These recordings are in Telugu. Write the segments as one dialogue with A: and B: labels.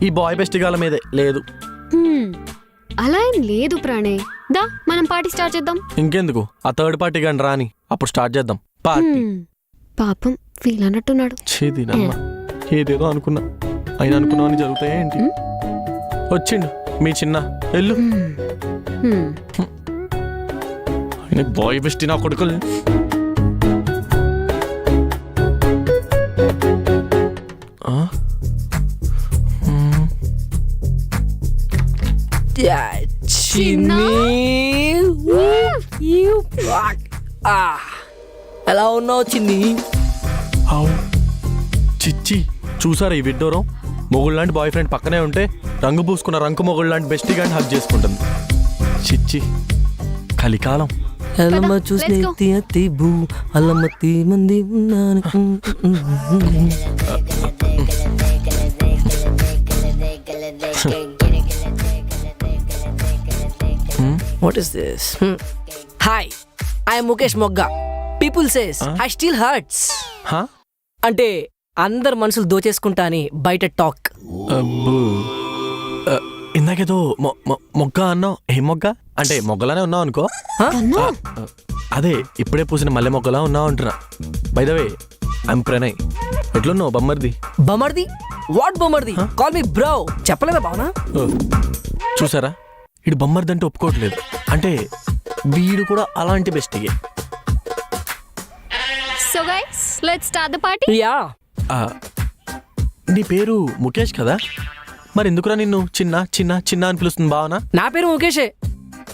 A: ఈ బాయ్ బెస్ట్ గాల మీదే లేదు.
B: అలా ఏం లేదు ప్రాణయ్. దా మనం పార్టీ స్టార్ట్ చేద్దాం.
A: ఇంకెందుకు ఆ థర్డ్ పార్టీ కానీ రాని, అప్పుడు స్టార్ట్ చేద్దాం పార్టీ.
B: పాపం ఫీల్ అన్నట్టున్నాడు.
A: ఏదేదో అనుకున్నా, అయినా అనుకున్నా అని జరుగుతాయి ఏంటి? వచ్చిండు మీ చిన్న వెళ్ళు. ఆయన బాయ్ బెస్ట్ నా కొడుకులు.
C: ఎలా ఉన్నావు చిన్ని?
A: చిచ్చి చూసారా ఈ విడ్డోరం? మొగుడు లాంటి బాయ్ ఫ్రెండ్ పక్కనే ఉంటే రంగు పూసుకున్న రంకు మొగుడు లాంటి బెస్టీ గాని హక్ చేసుకుంటుంది. చిచ్చి కలికాలం.
C: అల్లమ్మ చూసి అత్తి బూ అల్లమ్మతి మంది ఉన్నాను. What is this? Hi, I am Mukesh Mogga. People says I still hurts. అంటే అందరు మనుషులు దోచేసుకుంటా అని బయట టాక్.
A: ఇందాకేదో మొగ్గ అన్నావు. ఏం మొగ్గ అంటే మొగ్గలానే ఉన్నావు అనుకో. అదే ఇప్పుడే పూసిన మల్లె మొగ్గలా ఉన్నావు అంటున్నా. By the way I'm Pranay. ఎట్లున్నావు బొమ్మర్ది?
C: బొమ్మర్ది? వాట్ బొమ్మర్ది? Call me bro. చెప్పలేదా భావనా?
A: చూసారా ఇడు బొమ్మర్ది అంటే ఒప్పుకోవట్లేదు. అంటే వీడు కూడా అలాంటి బెస్టిగే.
B: So guys let's start the party.
C: Yeah.
A: నీ పేరు ముఖేష్ కదా, మరి ఎందుకురా నిన్ను చిన్న చిన్న చిన్న అని పిలుస్తుంది భావన?
C: నా పేరు ముఖేషే,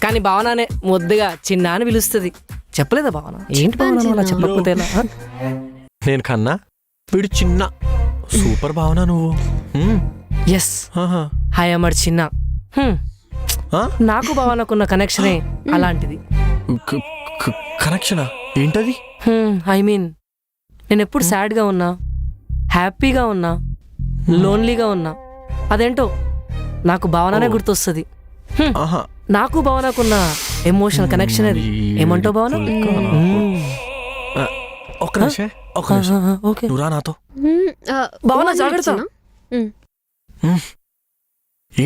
C: కానీ భావనానే ముద్దుగా చిన్న అని పిలుస్తుంది. చెప్పలేదా భావన? ఏంటి భావన అలా చెప్పకపోతే?
A: నేను కన్నా వీడు చిన్న. సూపర్ భావన నువ్వు.
C: ఎస్, హాయ్ అమర్ చిన్న. నాకు భావనకున్న కనెక్షనే అలాంటిది.
A: కనెక్షనా? ఏంటది?
C: ఐ మీన్ నేను ఎప్పుడు సాడ్గా ఉన్నా, హ్యాపీగా ఉన్నా, లోన్లీగా ఉన్నా, అదేంటో నాకు భావననే గుర్తొస్తుంది. నాకు భావనకున్న ఎమోషనల్ కనెక్షన్ అది. ఏమంటావు భావన? ఓకే
A: నాతో
C: భావన జాగ్రత్త.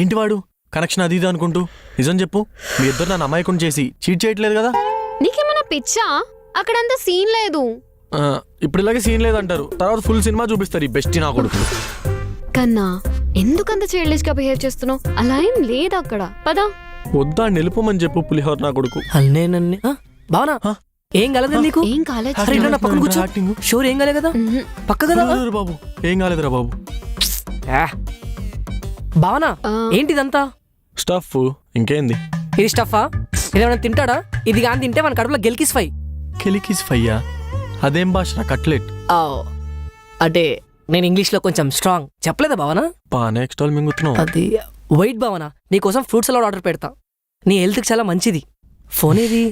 A: ఏంటి వాడు కనెక్షన్ అది ఇది అనుకుంటూ? నిజం చెప్పు, మీ ఇద్దరు నన్ను అమాయకుని చేసి చీట్ చేయట్లేదు కదా?
B: నీకేమన్నా పిచ్చా? అక్కడంతా సీన్ లేదు.
A: ఇప్పుడు ఇలాగే సీన్ లేదంటారు, తర్వాత ఫుల్ సినిమా చూపిస్తారు ఈ బెస్ట్ నా కొడుకు.
B: కన్నా ఎందుకంత చైల్డిష్ గా బిహేవ్ చేస్తున్నావు? అలా ఏం లేదు అక్కడ. పదా
A: వద్దా నిలుపమని చెప్పు పులిహోర నా కొడుకు.
C: అల్లేనన్ని భావన ఏం కాలేదు నీకు?
B: ఏం కాలేదు.
C: పక్కన కూర్చో. షూర్ ఏం కాలే కదా? పక్క కదా
A: బాబు. ఏం కాలేదురా బాబు.
C: భావన ఏంటిదంతా?
A: స్టఫ్. ఇంకేంది?
C: ఇది స్టఫా? ఇదేమన్నా తింటాడా? ఇది కానీ తింటే మన కడుపులో గెలికిస్ ఫై.
A: కెలికిస్ ఫయ్యా? అదేం భాష? కట్లెట్
C: అంటే నేను ఇంగ్లీష్ లో కొంచెం స్ట్రాంగ్. చెప్పలేదా భావన?
A: నెక్స్ట్ ఆల్ మింగుతున్నావు.
C: అది వెయిట్ భావన, నీకోసం ఫ్రూట్స్ సలాడ్ ఆర్డర్ పెడతా. నీ హెల్త్కి చాలా మంచిది. ఫోన్ ఏది?